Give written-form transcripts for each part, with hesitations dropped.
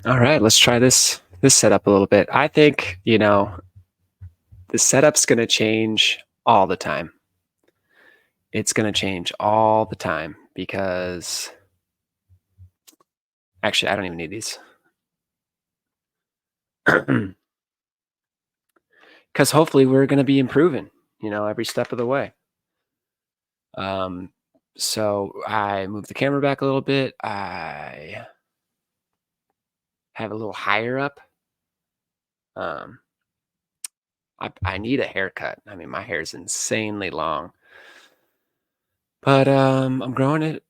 All right, let's try this setup a little bit. I think, the setup's going to change all the time. It's going to change all the time because actually I don't even need these. Cuz hopefully we're going to be improving, every step of the way. Um so I moved the camera back a little bit. I have a little higher up. Um I need a haircut. I mean, my hair is insanely long. But I'm growing it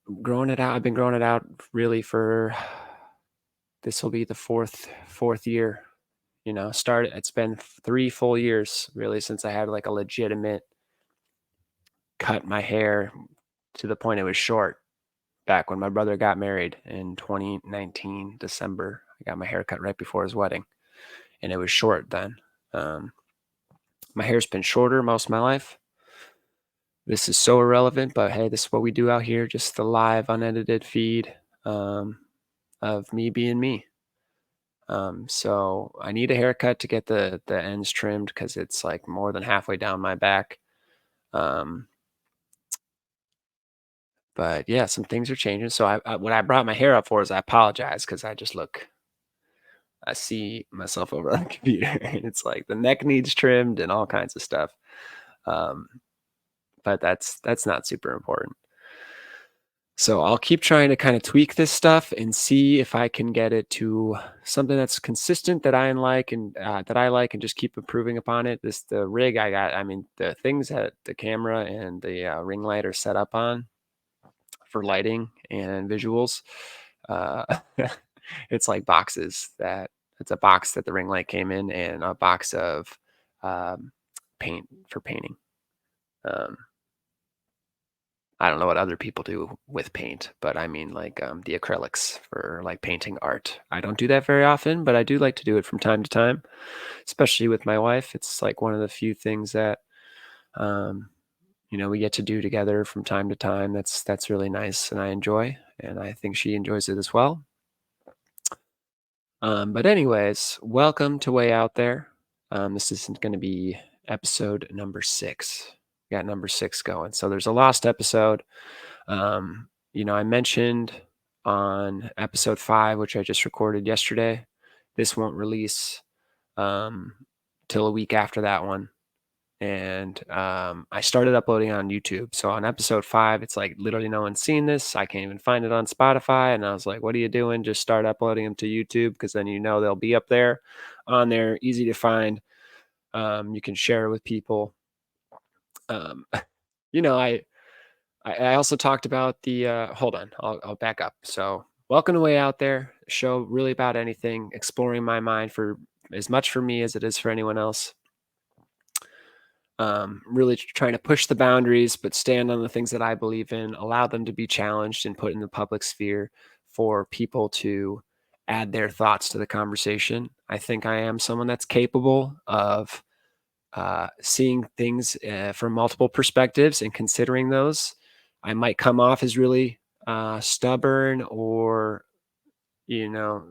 out. I've been growing it out really for this will be the fourth year. Started it's been 3 full years really since I had like a legitimate cut my hair to the point it was short back when my brother got married in 2019 December. I got my hair cut right before his wedding and it was short then. Um, my hair's been shorter most of my life. This is so irrelevant, but hey, this is what we do out here, just the live unedited feed um, of me being me. So I need a haircut to get the ends trimmed because it's like more than halfway down my back. Um, but yeah, some things are changing. So what I brought my hair up for is I apologize because I see myself over on the computer and it's like the neck needs trimmed and all kinds of stuff. Um, but that's not super important. So I'll keep trying to kind of tweak this stuff and see if I can get it to something that's consistent that I like and just keep improving upon it. The rig I got, I mean, the things that the camera and the ring light are set up on for lighting and visuals. Uh, it's like it's a box that the ring light came in and a box of um, paint for painting. Um, I don't know what other people do with paint, but I mean like the acrylics for like painting art. I don't do that very often, but I do like to do it from time to time, especially with my wife. It's like one of the few things that um, we get to do together from time to time. That's really nice, and I enjoy, and I think she enjoys it as well. But anyways, welcome to Way Out There. This is going to be episode number 6. Got number 6 going. So there's a lost episode. I mentioned on episode 5, which I just recorded yesterday, this won't release um, till a week after that one. And I started uploading on YouTube. So on episode 5, it's like literally no one's seen this. I can't even find it on Spotify. And I was like, what are you doing? Just start uploading them to YouTube because then they'll be up there on there, easy to find. You can share it with people. Um, you know, I also talked about the hold on, I'll back up. So, welcome to Way Out There, a show really about anything, exploring my mind for as much for me as it is for anyone else. Really trying to push the boundaries, but stand on the things that I believe in, allow them to be challenged and put in the public sphere for people to add their thoughts to the conversation. I think I am someone that's capable of seeing things from multiple perspectives and considering those. I might come off as really stubborn or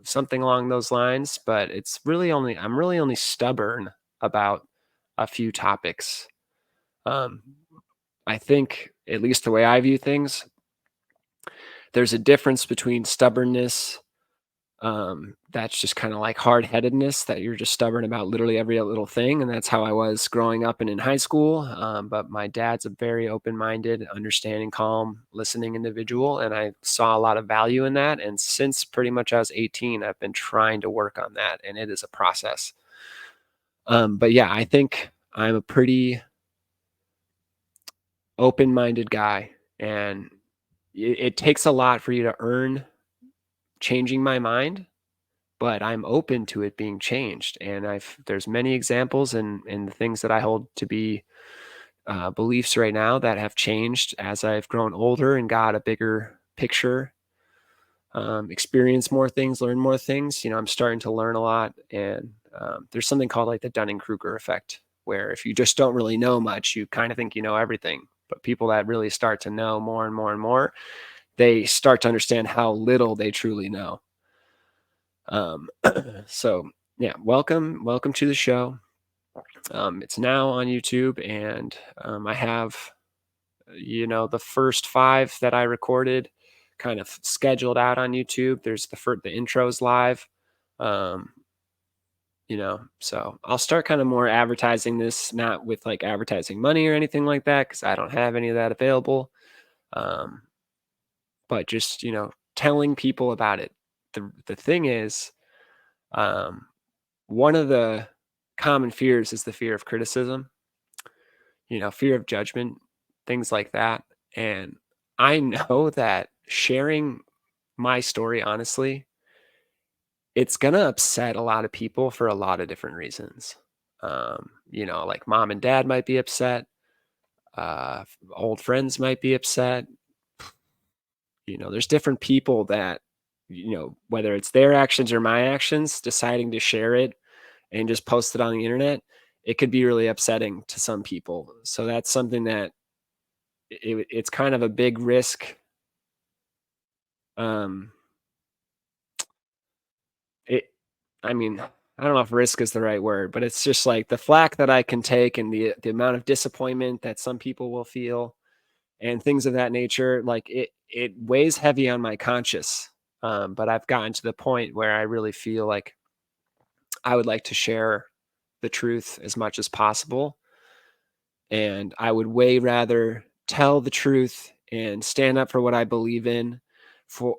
something along those lines, but I'm really only stubborn about a few topics. Um, I think, at least the way I view things, there's a difference between stubbornness that's just kind of like hard-headedness that you're just stubborn about literally every little thing, and that's how I was growing up and in high school. But my dad's a very open-minded, understanding, calm, listening individual, and I saw a lot of value in that. And since pretty much I was 18, I've been trying to work on that, and it is a process. But yeah, I think I'm a pretty open-minded guy, and it takes a lot for you to earn changing my mind, but I'm open to it being changed. And there's many examples and the things that I hold to be beliefs right now that have changed as I've grown older and got a bigger picture, experience more things, learn more things. I'm starting to learn a lot. And there's something called like the Dunning-Kruger effect, where if you just don't really know much, you kind of think you know everything. But people that really start to know more and more and more, they start to understand how little they truly know. Um, so yeah, welcome to the show. It's now on YouTube, and I have the first five that I recorded kind of scheduled out on YouTube. There's the intros live. Um, so I'll start kind of more advertising this, not with like advertising money or anything like that, because I don't have any of that available. Um, but just telling people about it. The thing is, um, one of the common fears is the fear of criticism, fear of judgment, things like that. And I know that sharing my story honestly, it's gonna upset a lot of people for a lot of different reasons. Like mom and dad might be upset, old friends might be upset. There's different people that, whether it's their actions or my actions, deciding to share it and just post it on the internet, it could be really upsetting to some people. So that's something that it's kind of a big risk. Um, it, I mean, I don't know if risk is the right word, but it's just like the flack that I can take and the amount of disappointment that some people will feel and things of that nature. Like it weighs heavy on my conscience. But I've gotten to the point where I really feel like I would like to share the truth as much as possible. And I would way rather tell the truth and stand up for what I believe in for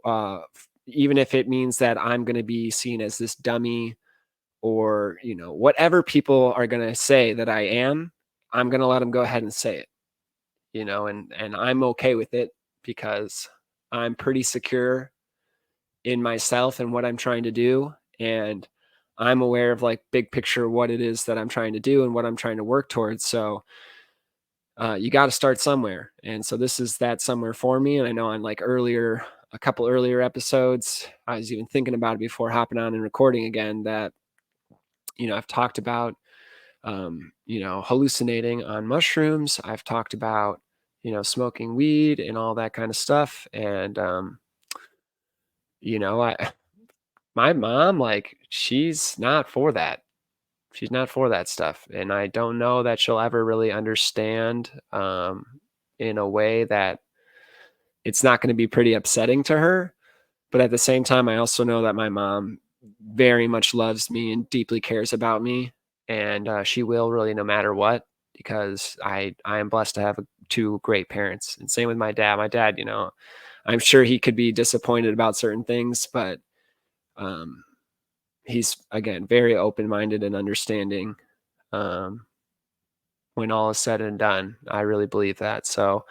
even if it means that I'm going to be seen as this dummy or, whatever people are going to say that I am, I'm going to let them go ahead and say it, and I'm okay with it because I'm pretty secure in myself and what I'm trying to do. And I'm aware of like big picture what it is that I'm trying to do and what I'm trying to work towards. So you got to start somewhere. And so this is that somewhere for me. And I know on like a couple earlier episodes, I was even thinking about it before hopping on and recording again that, I've talked about, hallucinating on mushrooms. I've talked about, smoking weed and all that kind of stuff. And, I, my mom, like, she's not for that. She's not for that stuff. And I don't know that she'll ever really understand, in a way that it's not gonna be pretty upsetting to her, but at the same time, I also know that my mom very much loves me and deeply cares about me, and, she will really no matter what because I am blessed to have 2 great parents, and same with my dad. My dad, I'm sure he could be disappointed about certain things, but, um, he's, again, very open-minded and understanding, um, when all is said and done. I really believe that, so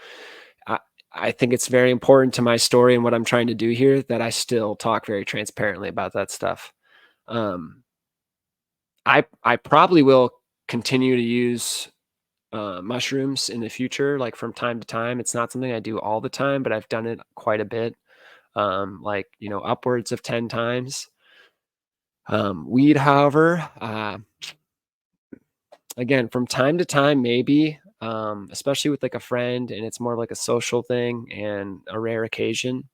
I I think it's very important to my story and what I'm trying to do here that I still talk very transparently about that stuff. Um, I probably will continue to use mushrooms in the future, like from time to time. It's not something I do all the time, but I've done it quite a bit, like upwards of 10 times. Weed, however, again, from time to time, maybe, especially with like a friend, and it's more like a social thing and a rare occasion.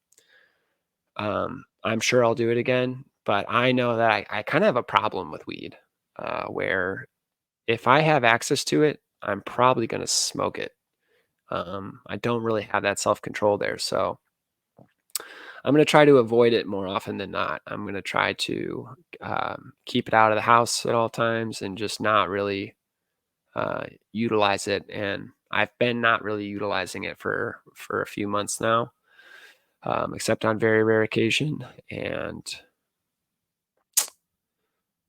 I'm sure I'll do it again, but I know that I kind of have a problem with weed, where if I have access to it, I'm probably going to smoke it. I don't really have that self control there. So I'm going to try to avoid it more often than not. I'm going to try to keep it out of the house at all times and just not really utilize it. And I've been not really utilizing it for a few months now, except on very rare occasion. And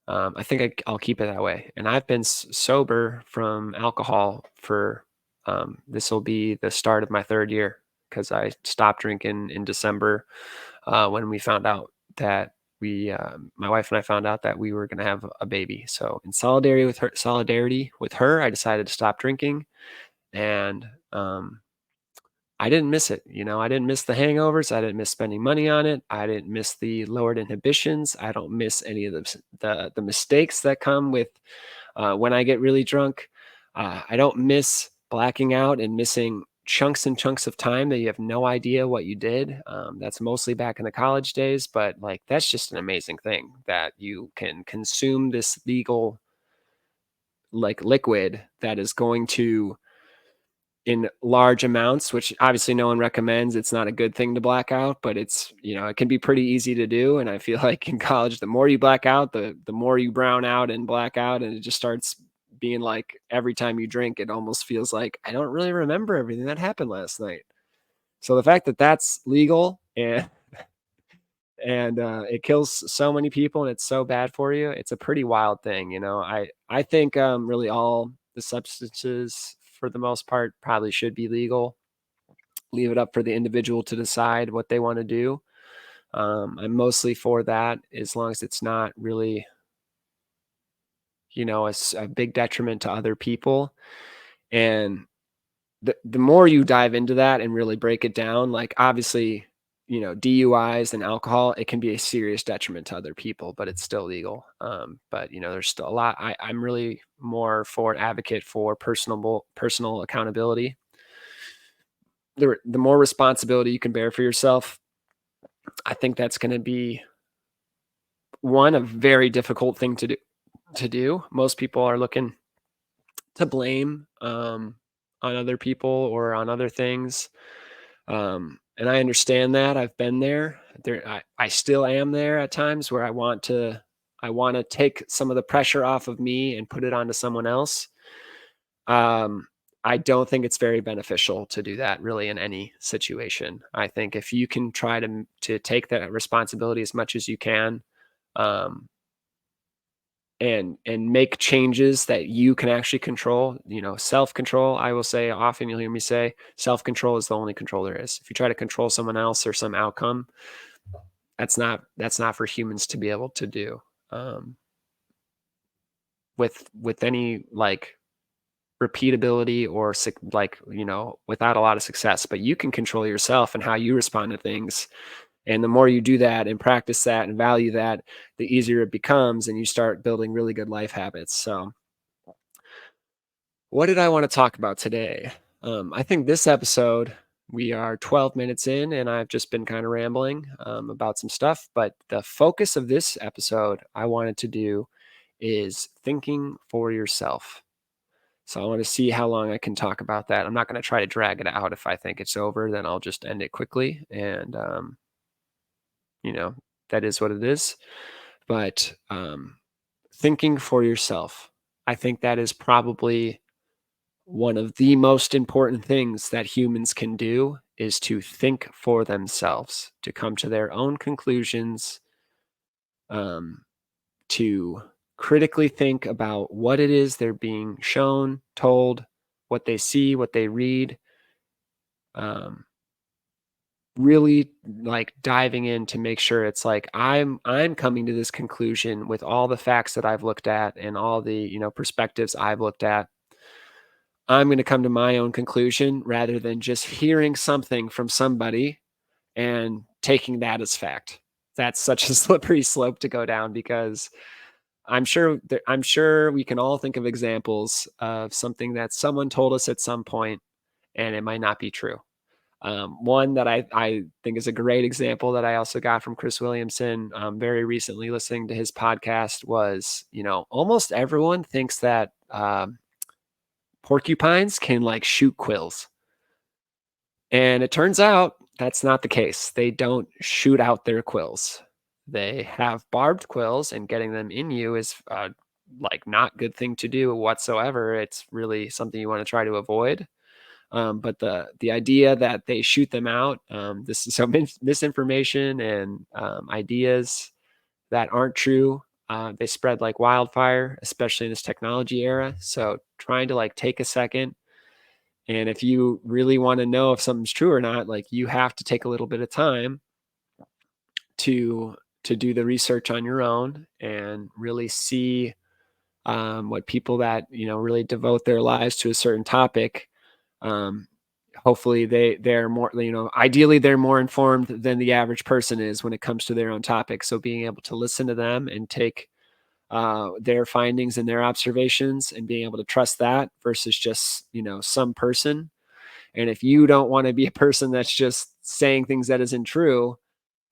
I think I'll keep it that way. And I've been sober from alcohol for this will be the start of my 3rd year because I stopped drinking in December when we found out that my wife and I found out that we were going to have a baby. So in solidarity with her, I decided to stop drinking, and I didn't miss it. I didn't miss the hangovers. I didn't miss spending money on it. I didn't miss the lowered inhibitions. I don't miss any of the mistakes that come with when I get really drunk. I don't miss blacking out and missing chunks and chunks of time that you have no idea what you did. That's mostly back in the college days, but like that's just an amazing thing that you can consume this legal like liquid that is going to in large amounts, which obviously no one recommends. It's not a good thing to black out, but it's, it can be pretty easy to do. And I feel like in college, the more you black out, the more you brown out and black out. And it just starts being like every time you drink, it almost feels like I don't really remember everything that happened last night. So the fact that that's legal and it kills so many people and it's so bad for you, it's a pretty wild thing. I think really all the substances for the most part probably should be legal. Leave it up for the individual to decide what they want to do. I'm mostly for that as long as it's not really, a big detriment to other people. And the more you dive into that and really break it down, like obviously, DUIs and alcohol, it can be a serious detriment to other people, but it's still legal. But there's still a lot. I'm really more for an advocate for personal accountability. The more responsibility you can bear for yourself, I think that's going to be one a very difficult thing to do. Most people are looking to blame on other people or on other things. And I understand that. I've been there. I still am there at times where I want to take some of the pressure off of me and put it onto someone else. Um, I don't think it's very beneficial to do that really in any situation. I think if you can try to take that responsibility as much as you can, um, and make changes that you can actually control, self-control, I will say often you'll hear me say, self-control is the only control there is. If you try to control someone else or some outcome, that's not for humans to be able to do, um, with any, like, repeatability or without a lot of success, but you can control yourself and how you respond to things. And the more you do that and practice that and value that, the easier it becomes and you start building really good life habits. So, what did I want to talk about today? I think this episode, we are 12 minutes in, and I've just been kind of rambling about some stuff. But the focus of this episode I wanted to do is thinking for yourself. So I want to see how long I can talk about that. I'm not going to try to drag it out. If I think it's over, then I'll just end it quickly. And, you know, that is what it is. But thinking for yourself, I think that is probably one of the most important things that humans can do is to think for themselves, to come to their own conclusions, um, to critically think about what it is they're being shown, told, what they see, what they read, um, really like diving in to make sure it's like I'm coming to this conclusion with all the facts that I've looked at and all the perspectives I've looked at. I'm going to come to my own conclusion rather than just hearing something from somebody and taking that as fact. That's such a slippery slope to go down because I'm sure we can all think of examples of something that someone told us at some point and it might not be true. One that I think is a great example that I also got from Chris Williamson very recently listening to his podcast was, almost everyone thinks that porcupines can like shoot quills. And it turns out that's not the case. They don't shoot out their quills. They have barbed quills, and getting them in you is like not good thing to do whatsoever. It's really something you want to try to avoid. But the idea that they shoot them out, this is so misinformation and ideas that aren't true. They spread like wildfire, especially in this technology era. So trying to like take a second, and if you really want to know if something's true or not, like you have to take a little bit of time to do the research on your own and really see what people that really devote their lives to a certain topic. Um, Hopefully they're more, ideally they're more informed than the average person is when it comes to their own topic. So being able to listen to them and take their findings and their observations and being able to trust that versus just some person And if you don't want to be a person that's just saying things that isn't true,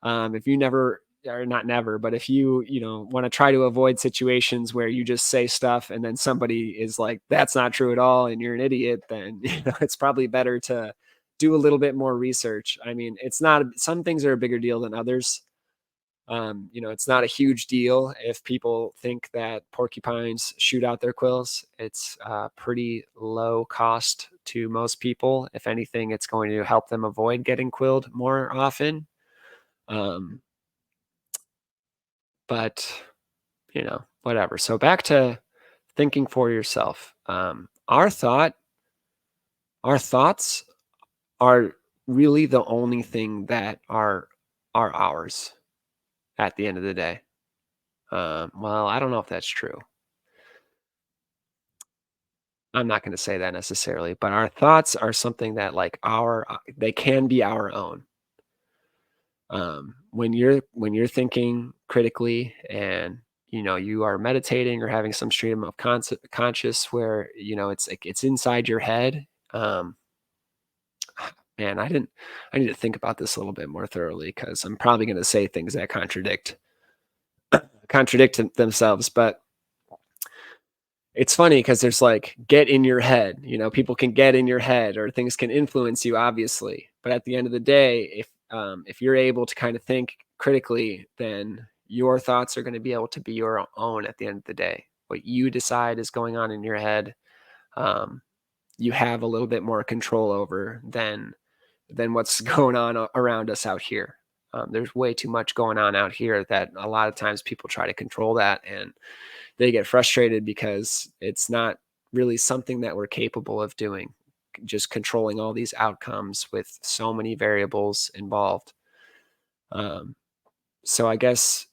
if you never, or not never, but if you want to try to avoid situations where you just say stuff and then somebody is like, that's not true at all, and you're an idiot, then it's probably better to do a little bit more research. I mean, it's not, some things are a bigger deal than others. It's not a huge deal if people think that porcupines shoot out their quills. It's pretty low cost to most people. If anything, it's going to help them avoid getting quilled more often. Um, but whatever. So back to thinking for yourself. Our thoughts are really the only thing that are ours at the end of the day. Well, I don't know if that's true. I'm not going to say that necessarily, but our thoughts are something that like they can be our own. When you're thinking critically and you are meditating or having some stream of conscious where it's like it's inside your head. um Man, I need to think about this a little bit more thoroughly because I'm probably going to say things that contradict themselves. But it's funny because there's like get in your head. People can get in your head or things can influence you, obviously. But at the end of the day, if you're able to kind of think critically, then your thoughts are going to be able to be your own at the end of the day. What you decide is going on in your head, um, you have a little bit more control over than what's going on around us out here. There's way too much going on out here that a lot of times people try to control that, and they get frustrated because it's not really something that we're capable of doing. Just controlling all these outcomes with so many variables involved. Um, so I guess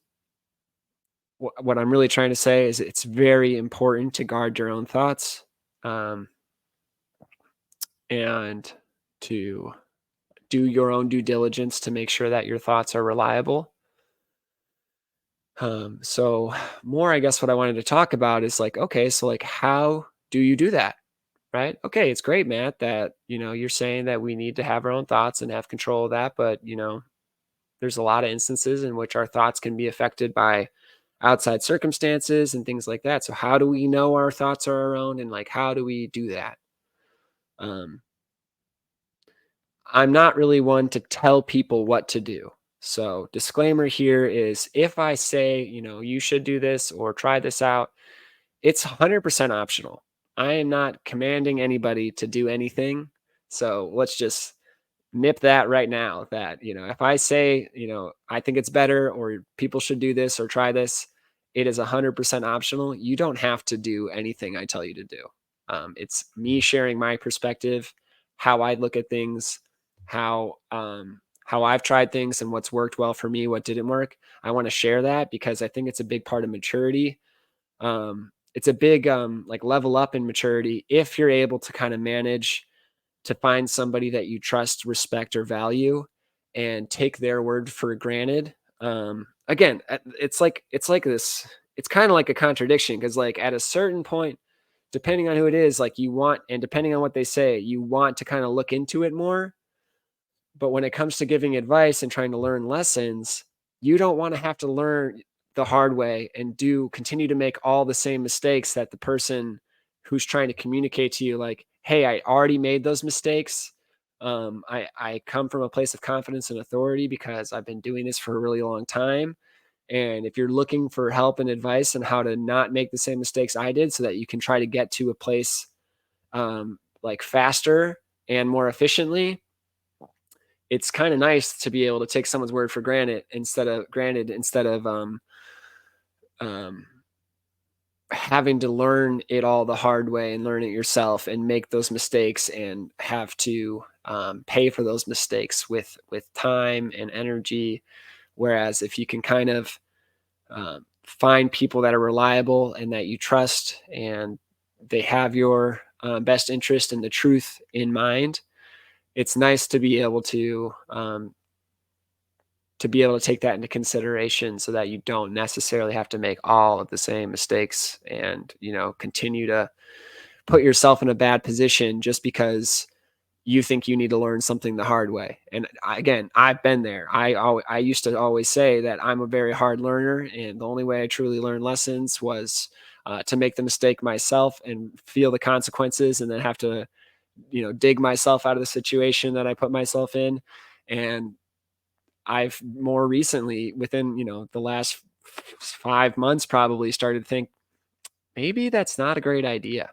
what I'm really trying to say is it's very important to guard your own thoughts, um, and to do your own due diligence to make sure that your thoughts are reliable. So more, I guess what I wanted to talk about is like, okay, so like, how do you do that? Right? Okay, it's great, Matt, that, you're saying that we need to have our own thoughts and have control of that, but, there's a lot of instances in which our thoughts can be affected by outside circumstances and things like that. So how do we know our thoughts are our own and like how do we do that? Um, I'm not really one to tell people what to do. So, disclaimer here is if I say, you should do this or try this out, it's 100% optional. I am not commanding anybody to do anything. So, let's just nip that right now that, if I say, I think it's better or people should do this or try this, it is 100% optional. You don't have to do anything I tell you to do. It's me sharing my perspective, how I look at things, how I've tried things and what's worked well for me, what didn't work. I want to share that because I think it's a big part of maturity. It's a big like level up in maturity if you're able to kind of manage to find somebody that you trust, respect, or value, and take their word for granted. Again, it's like this. It's kind of like a contradiction because, like, at a certain point, depending on who it is, like you want, and depending on what they say, you want to kind of look into it more. But when it comes to giving advice and trying to learn lessons, you don't want to have to learn the hard way and do continue to make all the same mistakes that the person who's trying to communicate to you, like, hey, I already made those mistakes. I come from a place of confidence and authority because I've been doing this for a really long time. And if you're looking for help and advice on how to not make the same mistakes I did so that you can try to get to a place like faster and more efficiently, it's kind of nice to be able to take someone's word for granted instead of having to learn it all the hard way and learn it yourself and make those mistakes and have to pay for those mistakes with time and energy. Whereas if you can kind of find people that are reliable and that you trust and they have your best interest and the truth in mind, it's nice to be able to take that into consideration so that you don't necessarily have to make all of the same mistakes and continue to put yourself in a bad position just because you think you need to learn something the hard way. And again, I've been there. I used to always say that I'm a very hard learner, and the only way I truly learned lessons was to make the mistake myself and feel the consequences, and then have to dig myself out of the situation that I put myself in. And I've more recently, within the last 5 months, probably started to think maybe that's not a great idea.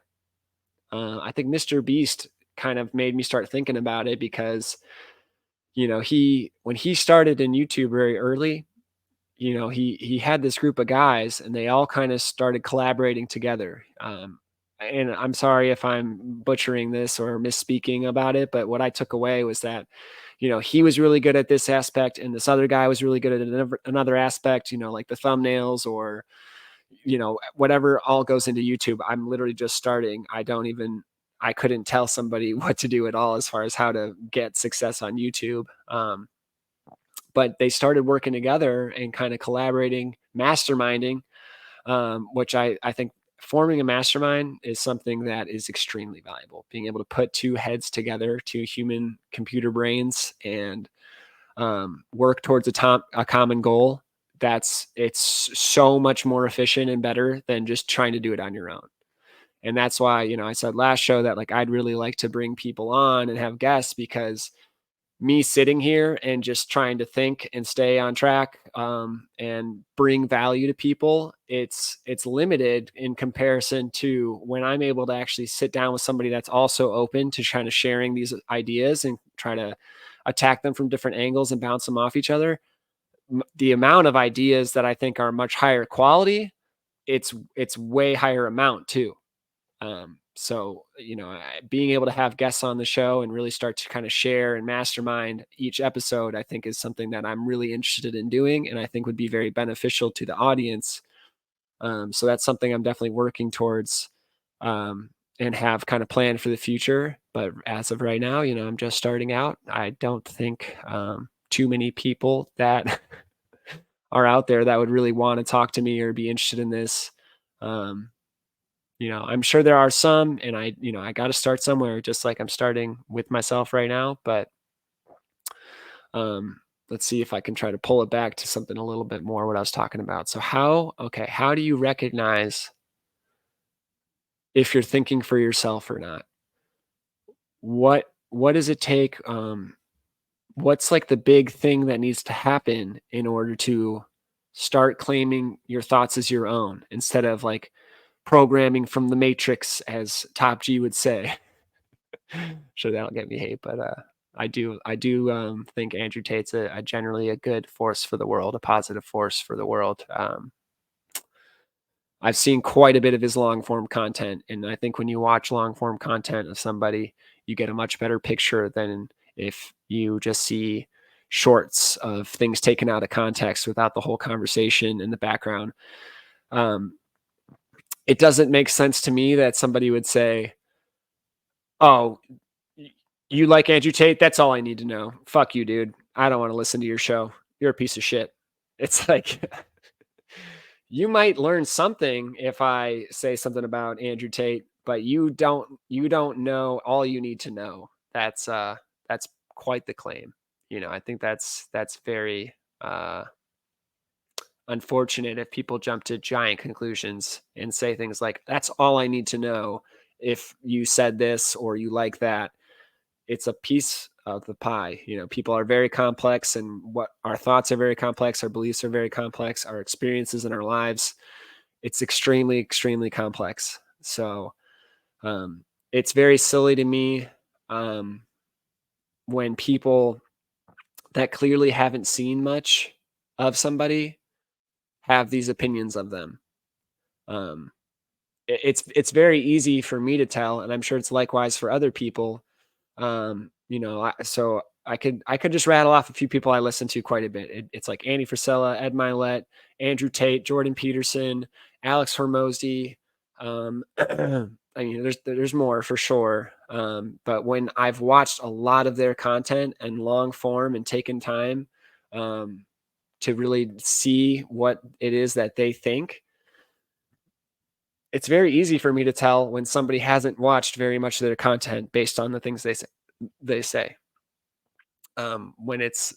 I think Mr. Beast kind of made me start thinking about it because, he when he started in YouTube very early, he had this group of guys and they all kind of started collaborating together. And I'm sorry if I'm butchering this or misspeaking about it, but what I took away was that, he was really good at this aspect and this other guy was really good at another aspect, like the thumbnails or whatever all goes into YouTube. I'm literally just starting. I couldn't tell somebody what to do at all as far as how to get success on YouTube. But they started working together and kind of collaborating, masterminding, which I think forming a mastermind is something that is extremely valuable. Being able to put two heads together, two human computer brains, and work towards a common goal. It's so much more efficient and better than just trying to do it on your own. And that's why, I said last show that like I'd really like to bring people on and have guests, because me sitting here and just trying to think and stay on track, and bring value to people, it's limited in comparison to when I'm able to actually sit down with somebody that's also open to kind of sharing these ideas and try to attack them from different angles and bounce them off each other. The amount of ideas that I think are much higher quality, it's way higher amount too. So, being able to have guests on the show and really start to kind of share and mastermind each episode, I think is something that I'm really interested in doing and I think would be very beneficial to the audience. So that's something I'm definitely working towards, and have kind of planned for the future. But as of right now, I'm just starting out. I don't think too many people that are out there that would really want to talk to me or be interested in this. Um, I'm sure there are some, and I got to start somewhere, just like I'm starting with myself right now. But um, let's see if I can try to pull it back to something a little bit more what I was talking about. So how do you recognize if you're thinking for yourself or not? What does it take? What's like the big thing that needs to happen in order to start claiming your thoughts as your own instead of like programming from the matrix, as Top G would say? Sure, that'll get me hate, but I do think Andrew Tate's a generally a good force for the world, a positive force for the world. I've seen quite a bit of his long form content, and I think when you watch long form content of somebody, you get a much better picture than if you just see shorts of things taken out of context without the whole conversation in the background. Um, it doesn't make sense to me that somebody would say, "Oh, you like Andrew Tate? That's all I need to know. Fuck you, dude. I don't want to listen to your show. You're a piece of shit." It's like you might learn something if I say something about Andrew Tate, but you don't know all you need to know. That's quite the claim. I think that's very unfortunate if people jump to giant conclusions and say things like, "That's all I need to know if you said this or you like that." It's a piece of the pie. People are very complex, and what our thoughts are very complex, our beliefs are very complex, our experiences in our lives, it's extremely, extremely complex. So it's very silly to me, um, when people that clearly haven't seen much of somebody have these opinions of them. Um, it's very easy for me to tell, and I'm sure it's likewise for other people. So I could just rattle off a few people I listen to quite a bit. It's like Andy Frisella, Ed Milet, Andrew Tate, Jordan Peterson, Alex Hormozy. I mean, there's more for sure. But when I've watched a lot of their content and long form and taken time um, to really see what it is that they think, it's very easy for me to tell when somebody hasn't watched very much of their content based on the things they say. they say. When it's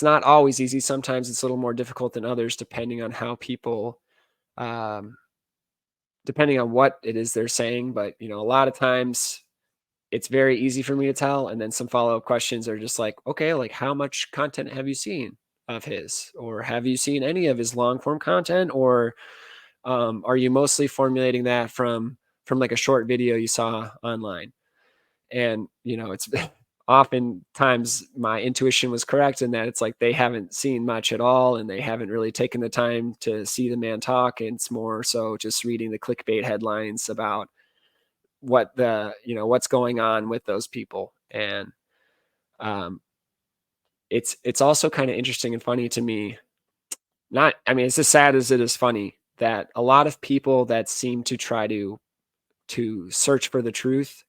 not always easy. Sometimes it's a little more difficult than others, um, depending on what it is they're saying. But a lot of times it's very easy for me to tell. And then some follow up questions are just like, okay, like how much content have you seen of his, or have you seen any of his long form content, or are you mostly formulating that from like a short video you saw online? And it's oftentimes my intuition was correct in that it's like they haven't seen much at all, and they haven't really taken the time to see the man talk, and it's more so just reading the clickbait headlines about what's going on with those people. And um it's also kind of interesting and funny to me. Not I mean, it's as sad as it is funny that a lot of people that seem to try to search for the truth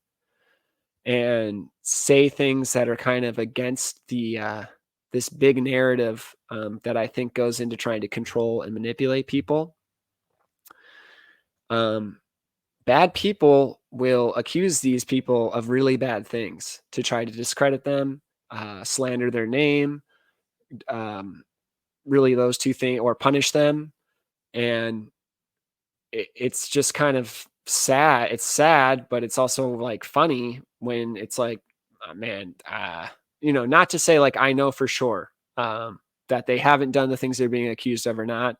and say things that are kind of against this big narrative, that I think goes into trying to control and manipulate people. Um, Bad people will accuse these people of really bad things to try to discredit them, slander their name, um, really those two things, or punish them. And it's just kind of sad. It's sad, but it's also like funny when it's like, man, not to say like I know for sure, that they haven't done the things they're being accused of or not.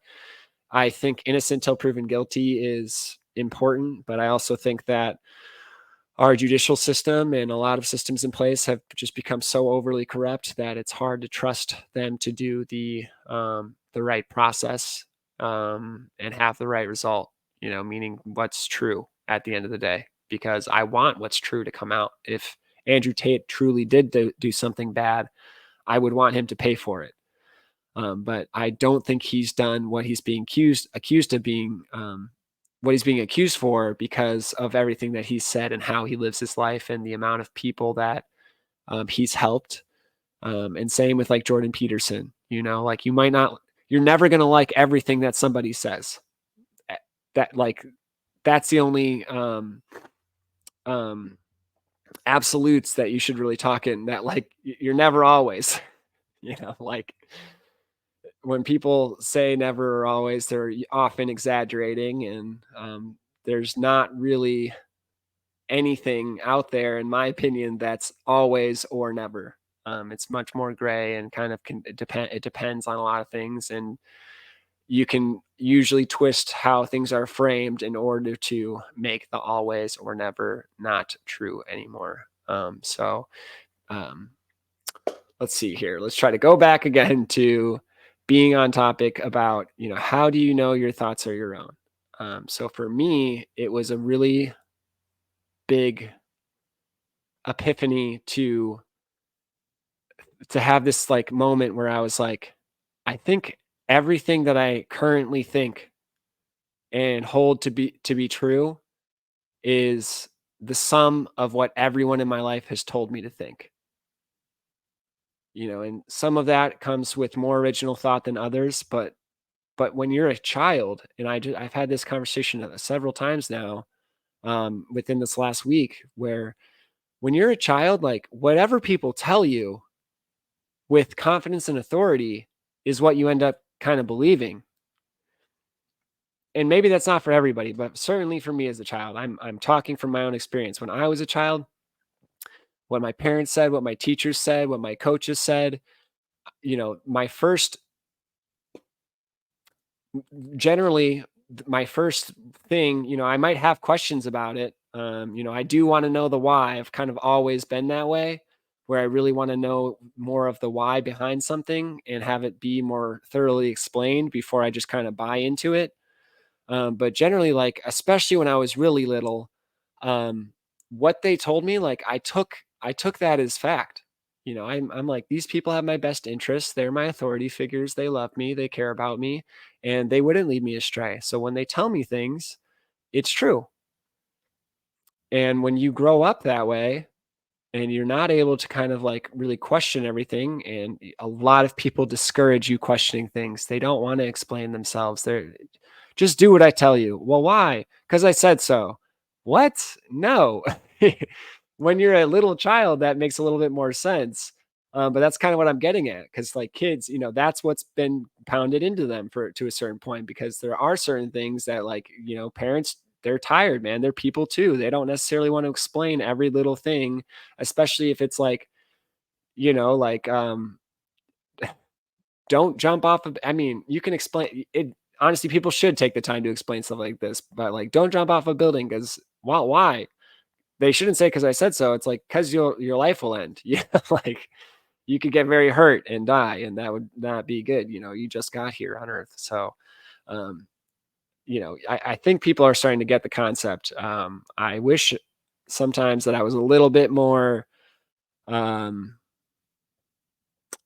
I think innocent till proven guilty is important, but I also think that our judicial system and a lot of systems in place have just become so overly corrupt that it's hard to trust them to do the right process, and have the right result. Meaning what's true at the end of the day. Because I want what's true to come out. If Andrew Tate truly did do something bad, I would want him to pay for it. But I don't think he's done what he's being accused of being, what he's being accused for, because of everything that he's said and how he lives his life and the amount of people that he's helped. And same with like Jordan Peterson. Like you're never gonna like everything that somebody says. Eh, That like that's the only um, absolutes that you should really talk in. That like you're never always. Like when people say never or always, they're often exaggerating, and there's not really anything out there, in my opinion, that's always or never. It's much more gray and kind of it depends on a lot of things, and you can usually twist how things are framed in order to make the always or never not true anymore. So um, let's see here. Let's try to go back again to being on topic about, how do you know your thoughts are your own? So for me, it was a really big epiphany to have this like moment where I was like, I think everything that I currently think and hold to be true is the sum of what everyone in my life has told me to think. And some of that comes with more original thought than others, but when you're a child, and I've had this conversation several times now, within this last week, where when you're a child, like whatever people tell you with confidence and authority is what you end up kind of believing. And maybe that's not for everybody, but certainly for me as a child, I'm talking from my own experience. When I was a child, what my parents said, what my teachers said, what my coaches said, my first generally my first thing, I might have questions about it. I do want to know the why. I've kind of always been that way, where I really want to know more of the why behind something and have it be more thoroughly explained before I just kind of buy into it. But generally, like, especially when I was really little, what they told me, like, I took that as fact. I'm like, these people have my best interests. They're my authority figures. They love me. They care about me, and they wouldn't lead me astray. So when they tell me things, it's true. And when you grow up that way, and you're not able to kind of like really question everything, and a lot of people discourage you questioning things. They don't want to explain themselves. They're just do what I tell you. Well, why? Because I said so. What? No. when you're a little child, that makes a little bit more sense. But that's kind of what I'm getting at, because like kids, that's what's been pounded into them for to a certain point, because there are certain things that like, parents, they're tired, man. They're people too. They don't necessarily want to explain every little thing, especially if it's like, like don't jump off of, I mean, you can explain it. Honestly, people should take the time to explain stuff like this, but like don't jump off a building because, well, why? They shouldn't say because I said so. It's like because your life will end. Yeah, like you could get very hurt and die, and that would not be good. You just got here on Earth, so um, I think people are starting to get the concept. I wish sometimes that I was a little bit more um,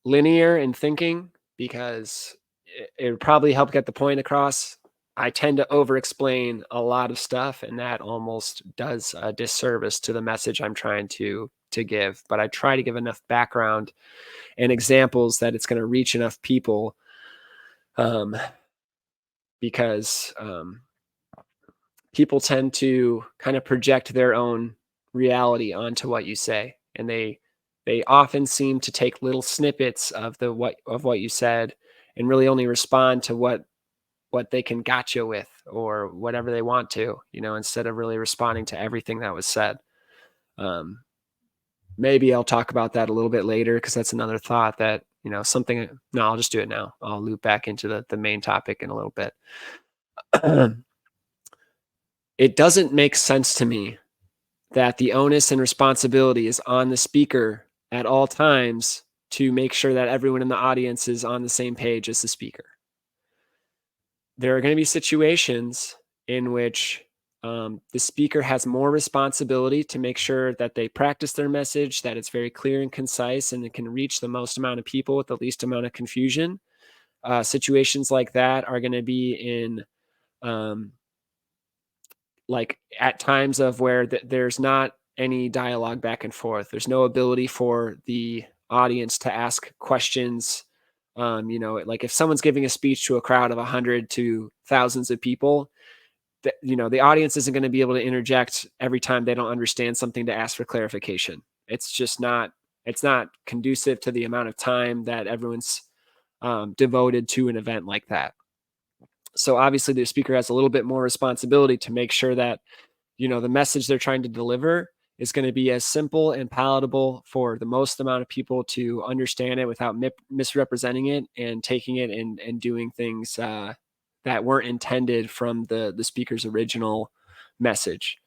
linear in thinking, because it would probably help get the point across. I tend to over explain a lot of stuff, and that almost does a disservice to the message I'm trying to give. But I try to give enough background and examples that it's going to reach enough people, um, because people tend to kind of project their own reality onto what you say, and they often seem to take little snippets of what you said and really only respond to what they can gotcha with, or whatever they want to, instead of really responding to everything that was said. um, Maybe I'll talk about that a little bit later, because that's another thought that, something. No, I'll just do it now. I'll loop back into the main topic in a little bit. It doesn't make sense to me that the onus and responsibility is on the speaker at all times to make sure that everyone in the audience is on the same page as the speaker. There are going to be situations in which the speaker has more responsibility to make sure that they practice their message, that it's very clear and concise, and it can reach the most amount of people with the least amount of confusion. Situations like that are going to be in um, like at times of where there's not any dialogue back and forth. There's no ability for the audience to ask questions. Like if someone's giving a speech to a crowd of 100 to thousands of people, the audience isn't going to be able to interject every time they don't understand something to ask for clarification. It's just not. It's not conducive to the amount of time that everyone's devoted to an event like that. So obviously, the speaker has a little bit more responsibility to make sure that the message they're trying to deliver is going to be as simple and palatable for the most amount of people to understand it without misrepresenting it and taking it and doing things that weren't intended from the speaker's original message.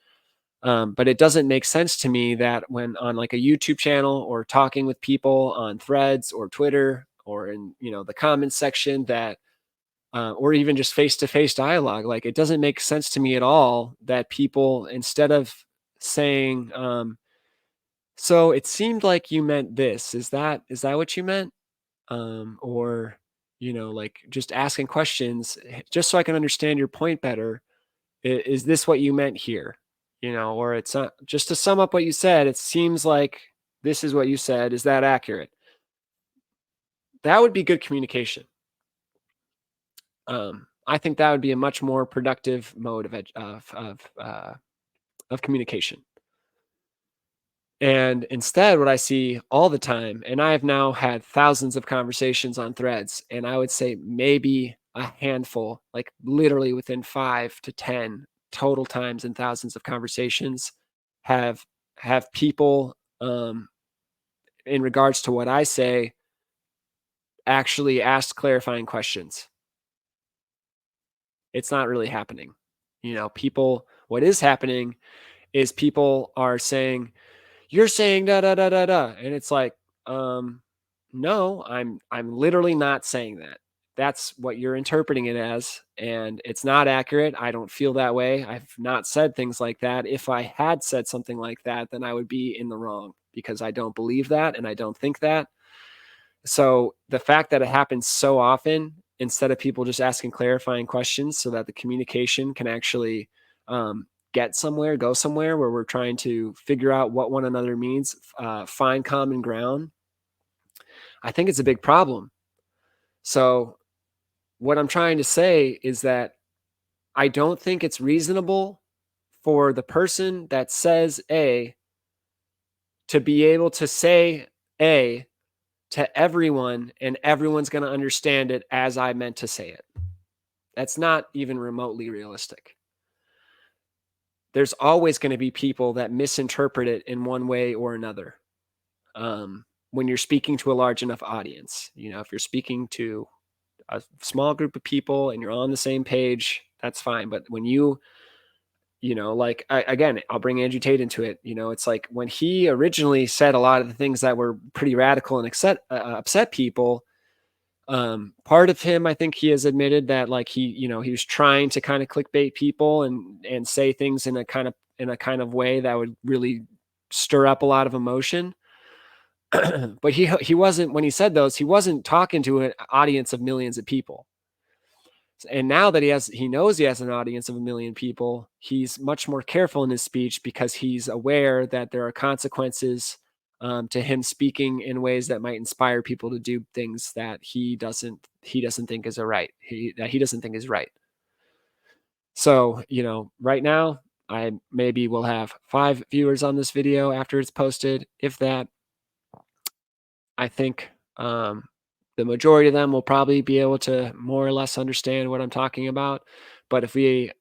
But it doesn't make sense to me that when on like a YouTube channel or talking with people on threads or Twitter or in the comments section, that or even just face-to-face dialogue. Like, it doesn't make sense to me at all that people, instead of saying, "So it seemed like you meant this. Is that what you meant?" Or, like just asking questions, just so I can understand your point better. Is this what you meant here? Or it's not, just to sum up what you said. It seems like this is what you said. Is that accurate? That would be good communication. I think that would be a much more productive mode of communication. And instead, what I see all the time, and I have now had thousands of conversations on threads, and I would say maybe a handful, like literally within 5 to 10 total times in thousands of conversations, have have people, in regards to what I say, actually asked clarifying questions. It's not really happening. What is happening is people are saying, "You're saying da da da da da," and it's like, no, I'm literally not saying that. That's what you're interpreting it as, and it's not accurate. I don't feel that way. I've not said things like that. If I had said something like that, then I would be in the wrong, because I don't believe that and I don't think that. So the fact that it happens so often, instead of people just asking clarifying questions so that the communication can actually get somewhere, go somewhere, where we're trying to figure out what one another means, find common ground, I think it's a big problem. So what I'm trying to say is that I don't think it's reasonable for the person that says A to be able to say A to everyone and everyone's going to understand it as I meant to say it. That's not even remotely realistic. There's always going to be people that misinterpret it in one way or another. When you're speaking to a large enough audience, if you're speaking to a small group of people and you're on the same page, that's fine. But when like again, I'll bring Andrew Tate into it. It's like when he originally said a lot of the things that were pretty radical and upset people. Part of him, I think he has admitted that like he was trying to kind of clickbait people and say things in a kind of way that would really stir up a lot of emotion. But he wasn't, when he said those, he wasn't talking to an audience of millions of people. And now that he knows he has an audience of 1 million people, he's much more careful in his speech because he's aware that there are consequences to him speaking in ways that might inspire people to do things that he doesn't think is a right. That he doesn't think is right. So, right now, I maybe will have 5 viewers on this video after it's posted. If that, I think the majority of them will probably be able to more or less understand what I'm talking about. But if we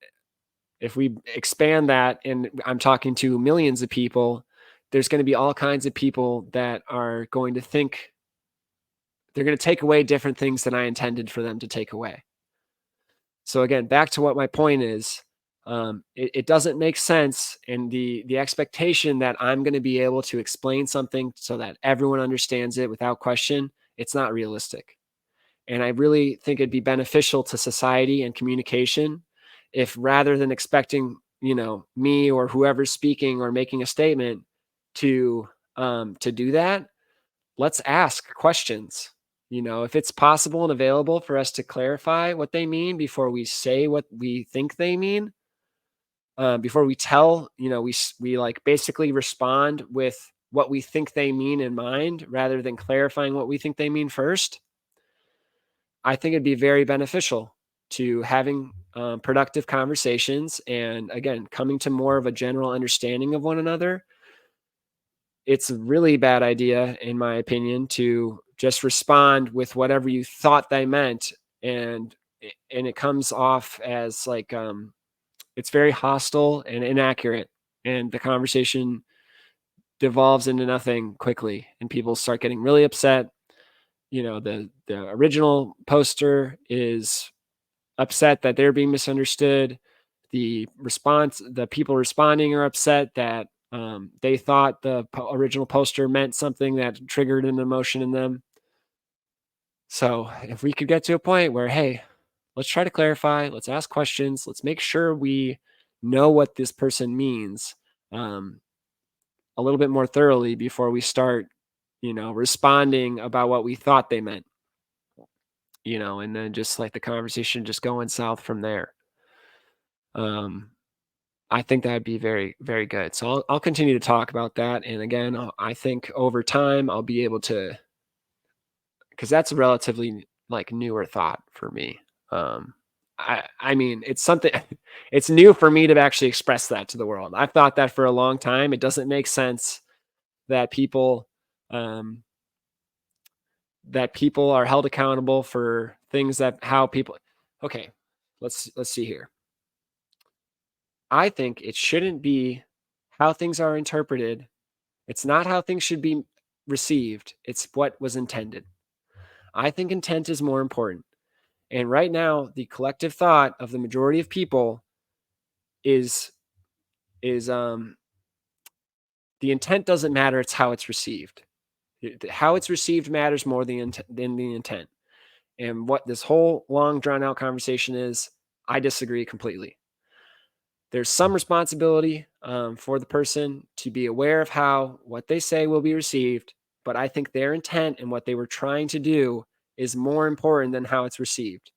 expand that and I'm talking to millions of people, there's going to be all kinds of people that are going to think they're going to take away different things than I intended for them to take away. So again, back to what my point is, it doesn't make sense, and the expectation that I'm going to be able to explain something so that everyone understands it without question, it's not realistic. And I really think it'd be beneficial to society and communication if, rather than expecting, me or whoever's speaking or making a statement to do that, let's ask questions. If it's possible and available for us to clarify what they mean before we say what we think they mean, before we tell, we like basically respond with what we think they mean in mind rather than clarifying what we think they mean first. I think it'd be very beneficial to having productive conversations and, again, coming to more of a general understanding of one another. It's a really bad idea, in my opinion, to just respond with whatever you thought they meant, and it comes off as like it's very hostile and inaccurate, and the conversation devolves into nothing quickly, and people start getting really upset. The original poster is upset that they're being misunderstood. The people responding are upset that they thought the original poster meant something that triggered an emotion in them. So if we could get to a point where, hey, let's try to clarify, let's ask questions, let's make sure we know what this person means um, a little bit more thoroughly before we start, responding about what we thought they meant, and then just like the conversation just going south from there. Um, I think that'd be very, very good. So I'll continue to talk about that. And again, I think over time I'll be able to, because that's a relatively like newer thought for me. I mean, it's something, it's new for me to actually express that to the world. I've thought that for a long time. It doesn't make sense that um, people are held accountable for things that how people. Okay, let's see here. I think it shouldn't be how things are interpreted. It's not how things should be received. It's what was intended. I think intent is more important. And right now, the collective thought of the majority of people is is the intent doesn't matter, it's how it's received. How it's received matters more than the intent. And what this whole long drawn out conversation is, I disagree completely. There's some responsibility for the person to be aware of how what they say will be received, but I think their intent and what they were trying to do is more important than how it's received,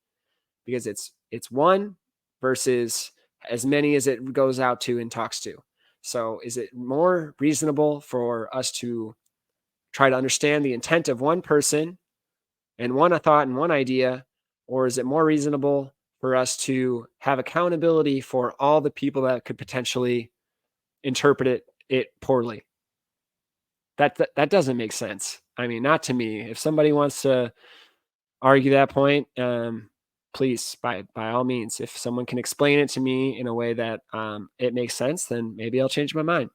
because it's one versus as many as it goes out to and talks to. So is it more reasonable for us to try to understand the intent of one person and one thought and one idea, or is it more reasonable for us to have accountability for all the people that could potentially interpret it poorly? that doesn't make sense. I mean, not to me. If somebody wants to argue that point, please, by all means, if someone can explain it to me in a way that it makes sense, then maybe I'll change my mind.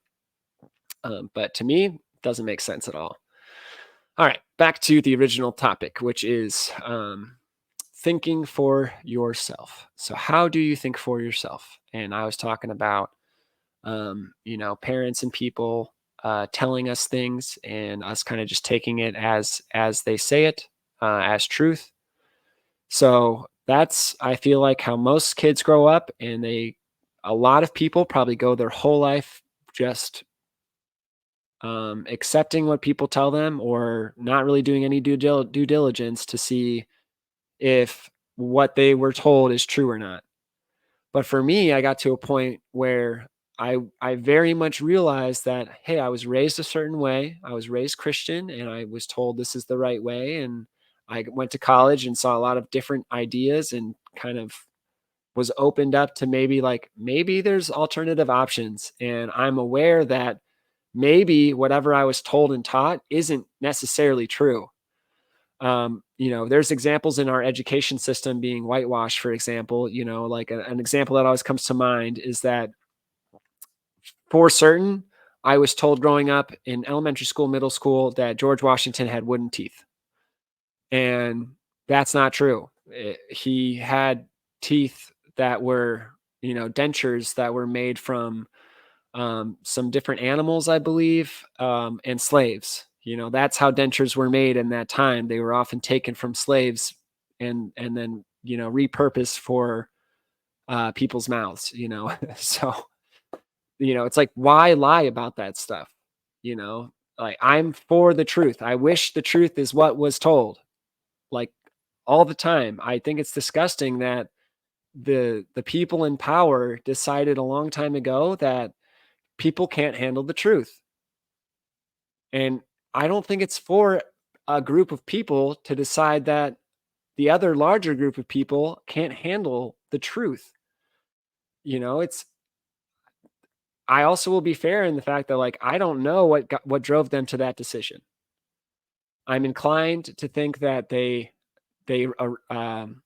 But to me, it doesn't make sense at all. All right, back to the original topic, which is thinking for yourself. So, how do you think for yourself? And I was talking about, parents and people telling us things, and us kind of just taking it as they say it, as truth. So that's, I feel like, how most kids grow up, and a lot of people probably go their whole life just accepting what people tell them, or not really doing any due diligence to see if what they were told is true or not. But for me, I got to a point where I very much realized that, hey, I was raised a certain way. I was raised Christian, and I was told this is the right way. And I went to college and saw a lot of different ideas, and kind of was opened up to maybe there's alternative options. And I'm aware that maybe whatever I was told and taught isn't necessarily true. There's examples in our education system being whitewashed, for example. Like an example that always comes to mind is that, for certain, I was told growing up in elementary school, middle school, that George Washington had wooden teeth. And that's not true. He had teeth that were, dentures that were made from some different animals, I believe, and slaves. That's how dentures were made in that time. They were often taken from slaves, and then repurposed for people's mouths. So it's like, why lie about that stuff? You know, like, I'm for the truth. I wish the truth is what was told. Like, all the time. I think it's disgusting that the people in power decided a long time ago that people can't handle the truth. And I don't think it's for a group of people to decide that the other larger group of people can't handle the truth. It's I also will be fair in the fact that, like, I don't know what drove them to that decision. I'm inclined to think that they ar- um,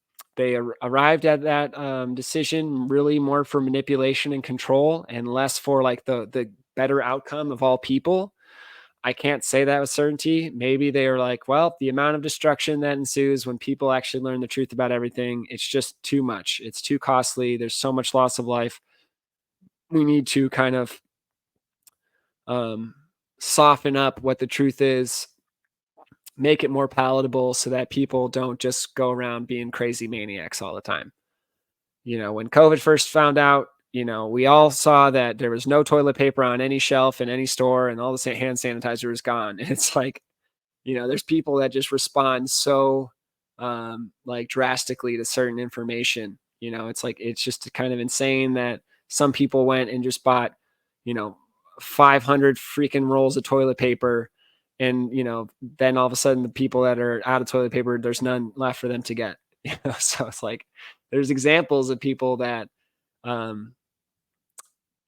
arrived at that decision really more for manipulation and control, and less for, like, the better outcome of all people. I can't say that with certainty. Maybe they were like, well, the amount of destruction that ensues when people actually learn the truth about everything, it's just too much. It's too costly. There's so much loss of life. We need to kind of um, soften up what the truth is, make it more palatable so that people don't just go around being crazy maniacs all the time. When COVID first found out, we all saw that there was no toilet paper on any shelf in any store, and all the hand sanitizer is gone. It's like, there's people that just respond so like drastically to certain information. It's like, it's just kind of insane that some people went and just bought, you know, 500 freaking rolls of toilet paper. And, then all of a sudden the people that are out of toilet paper, there's none left for them to get. So it's like, there's examples of people that um,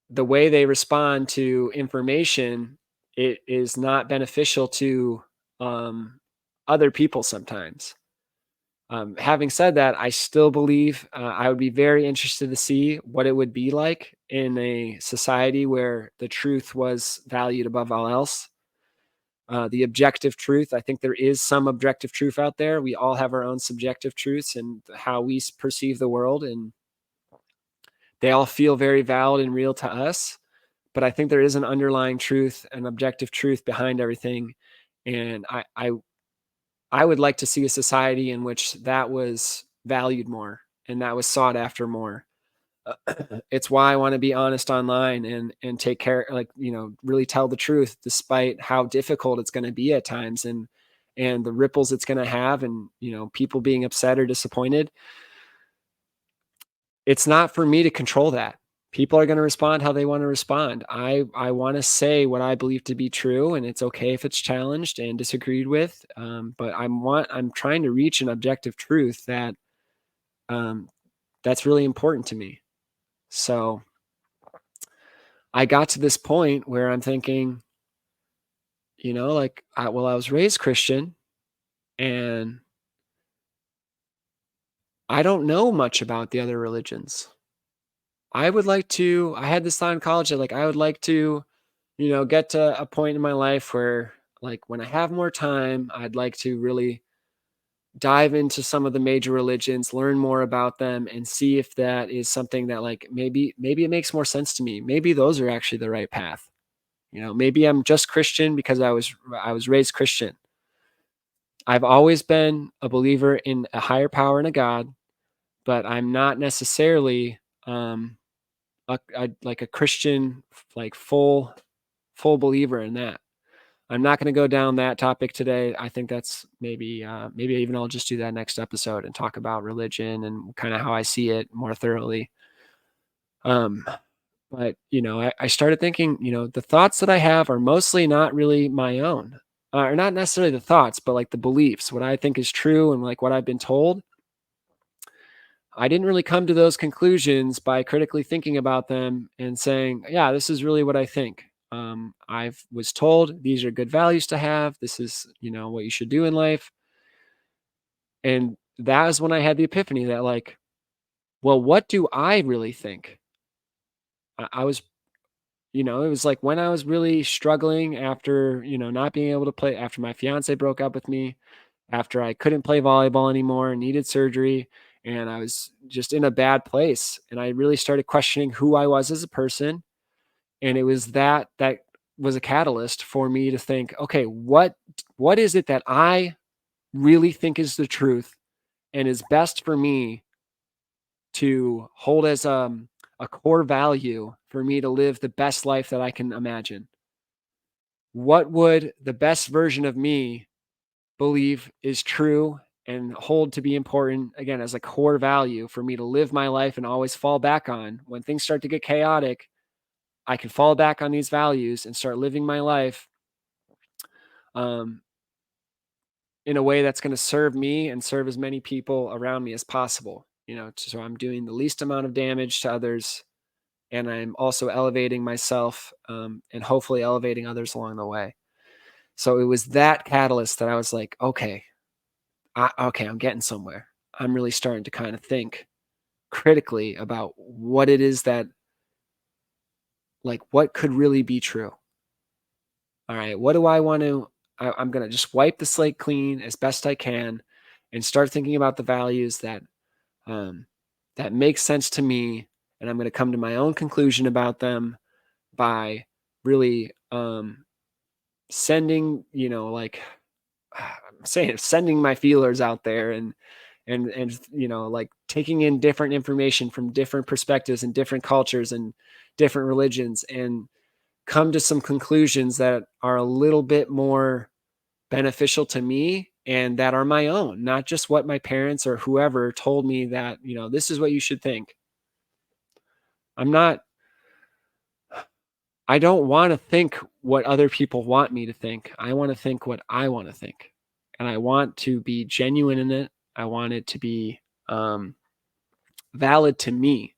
the way they respond to information, it is not beneficial to um, other people sometimes. Having said that, I still believe I would be very interested to see what it would be like in a society where the truth was valued above all else. The objective truth, I think there is some objective truth out there. We all have our own subjective truths and how we perceive the world, and they all feel very valid and real to us. But I think there is an underlying truth, an objective truth behind everything. And I would like to see a society in which that was valued more and that was sought after more. It's why I want to be honest online, and take care, like, really tell the truth despite how difficult it's going to be at times, and the ripples it's going to have, and people being upset or disappointed. It's not for me to control that. People are gonna respond how they wanna respond. I wanna say what I believe to be true, and it's okay if it's challenged and disagreed with, but I'm trying to reach an objective truth um, that's really important to me. So, I got to this point where I'm thinking, like, I was raised Christian, and I don't know much about the other religions. I had this thought in college that, like, I would like to, get to a point in my life where, like, when I have more time, I'd like to really dive into some of the major religions, learn more about them, and see if that is something that, like, maybe it makes more sense to me. Maybe those are actually the right path. Maybe I'm just Christian because I was raised Christian. I've always been a believer in a higher power and a God, but I'm not necessarily like a Christian, like full believer in that. I'm not going to go down that topic today. I think that's maybe even I'll just do that next episode and talk about religion and kind of how I see it more thoroughly. Um, but I started thinking, the thoughts that I have are mostly not really my own, or not necessarily the thoughts, but like the beliefs, what I think is true and like what I've been told. I didn't really come to those conclusions by critically thinking about them and saying, yeah, this is really what I think. I was told these are good values to have. This is, what you should do in life. And that is when I had the epiphany that, like, well, what do I really think? I was, it was like when I was really struggling after, not being able to play, after my fiance broke up with me, after I couldn't play volleyball anymore and needed surgery, and I was just in a bad place, and I really started questioning who I was as a person, and it was that was a catalyst for me to think, okay, what is it that I really think is the truth and is best for me to hold as a core value for me to live the best life that I can imagine? What would the best version of me believe is true and hold to be important, again, as a core value for me to live my life and always fall back on? When things start to get chaotic, I can fall back on these values and start living my life um, in a way that's going to serve me and serve as many people around me as possible. So I'm doing the least amount of damage to others, and I'm also elevating myself, and hopefully elevating others along the way. So it was that catalyst that I was like, okay, okay, I'm getting somewhere. I'm really starting to kind of think critically about what it is that, like, what could really be true. All right, what do I want to? I'm going to just wipe the slate clean as best I can, and start thinking about the values um, that make sense to me, and I'm going to come to my own conclusion about them by really sending, like, I'm saying, sending my feelers out there, and like, taking in different information from different perspectives and different cultures and different religions, and come to some conclusions that are a little bit more beneficial to me and that are my own, not just what my parents or whoever told me that, this is what you should think. I'm not I don't want to think what other people want me to think. I want to think what I want to think. And I want to be genuine in it. I want it to be um valid to me.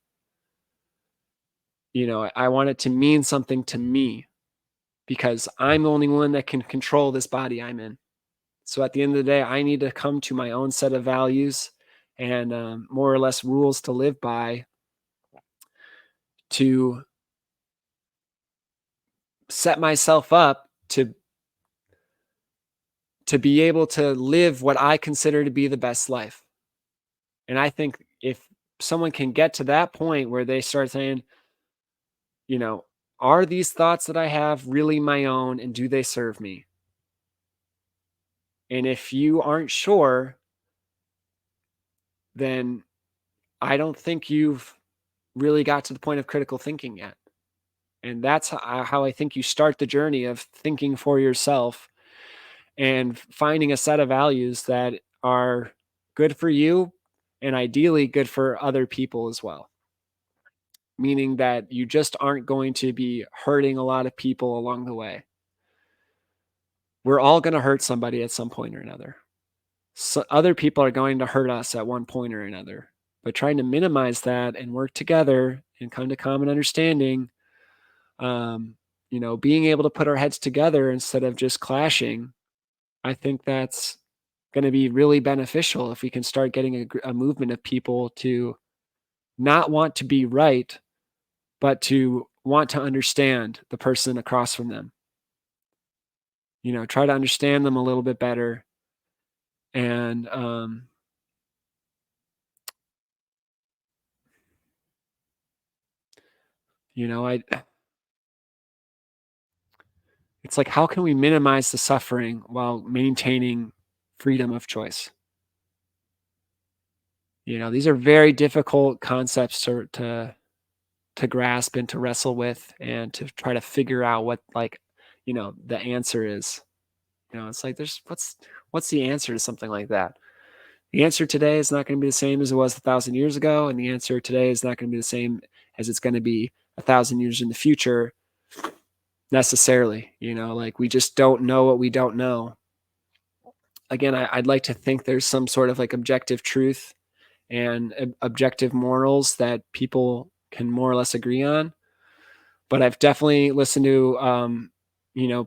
I want it to mean something to me because I'm the only one that can control this body I'm in. So at the end of the day, I need to come to my own set of values and more or less rules to live by to set myself up to be able to live what I consider to be the best life. And I think if someone can get to that point where they start saying, you know, are these thoughts that I have really my own and do they serve me? And if you aren't sure, then I don't think you've really got to the point of critical thinking yet. And that's how I think you start the journey of thinking for yourself and finding a set of values that are good for you and ideally good for other people as well. Meaning that you just aren't going to be hurting a lot of people along the way. We're all going to hurt somebody at some point or another. So other people are going to hurt us at one point or another. But trying to minimize that and work together and come to common understanding, um, being able to put our heads together instead of just clashing, I think that's going to be really beneficial if we can start getting a movement of people to not want to be right, but to want to understand the person across from them. Try to understand them a little bit better. And, I it's like, how can we minimize the suffering while maintaining freedom of choice? These are very difficult concepts to grasp and to wrestle with and to try to figure out what, like, the answer is. It's like there's what's the answer to something like that? The answer today is not going to be the same as it was 1,000 years ago, and the answer today is not going to be the same as it's going to be 1,000 years in the future necessarily. Like, we just don't know what we don't know. Again, I'd like to think there's some sort of like objective truth and objective morals that people can more or less agree on. But I've definitely listened to,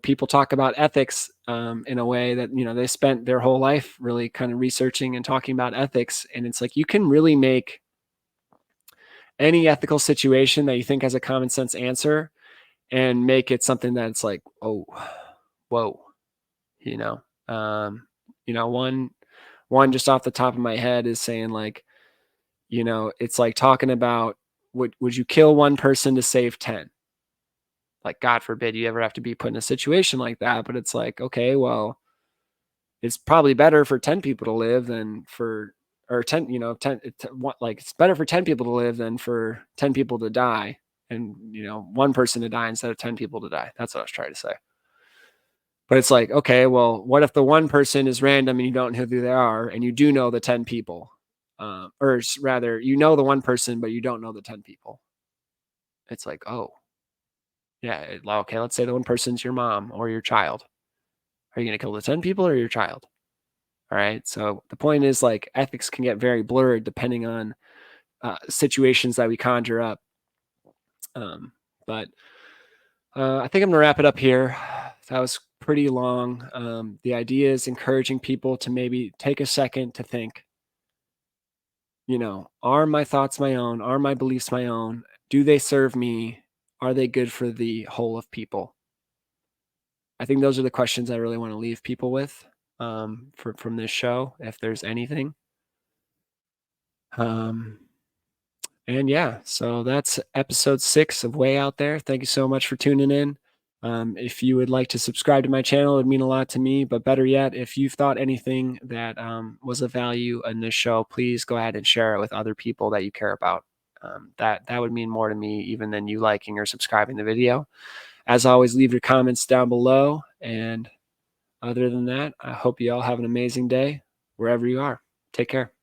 people talk about ethics in a way that, they spent their whole life really kind of researching and talking about ethics. And it's like, you can really make any ethical situation that you think has a common sense answer and make it something that's like, oh, whoa, you know, um, one just off the top of my head is saying, like, it's like talking about, would you kill one person to save 10? Like, God forbid you ever have to be put in a situation like that, but it's like, okay, well, it's probably better for 10 people to live than for, or 10, 10, like, it's better for 10 people to live than for 10 people to die, and, one person to die instead of 10 people to die. That's what I was trying to say. But it's like, okay, well, what if the one person is random and you don't know who they are, and you do know the 10 people? Or rather, you know the one person, but you don't know the 10 people. It's like, oh, yeah, okay, let's say the one person's your mom or your child. Are you going to kill the 10 people or your child? All right. So the point is, like, ethics can get very blurred depending on situations that we conjure up. But I think I'm going to wrap it up here. That was pretty long. The idea is encouraging people to maybe take a second to think, are my thoughts my own? Are my beliefs my own? Do they serve me? Are they good for the whole of people? I think those are the questions I really want to leave people with, from this show, if there's anything. Um, and yeah, so that's episode 6 of Way Out There. Thank you so much for tuning in. If you would like to subscribe to my channel, it would mean a lot to me. But better yet, if you've thought anything that was of value in this show, please go ahead and share it with other people that you care about. That would mean more to me even than you liking or subscribing the video. As always, leave your comments down below. And other than that, I hope you all have an amazing day wherever you are. Take care.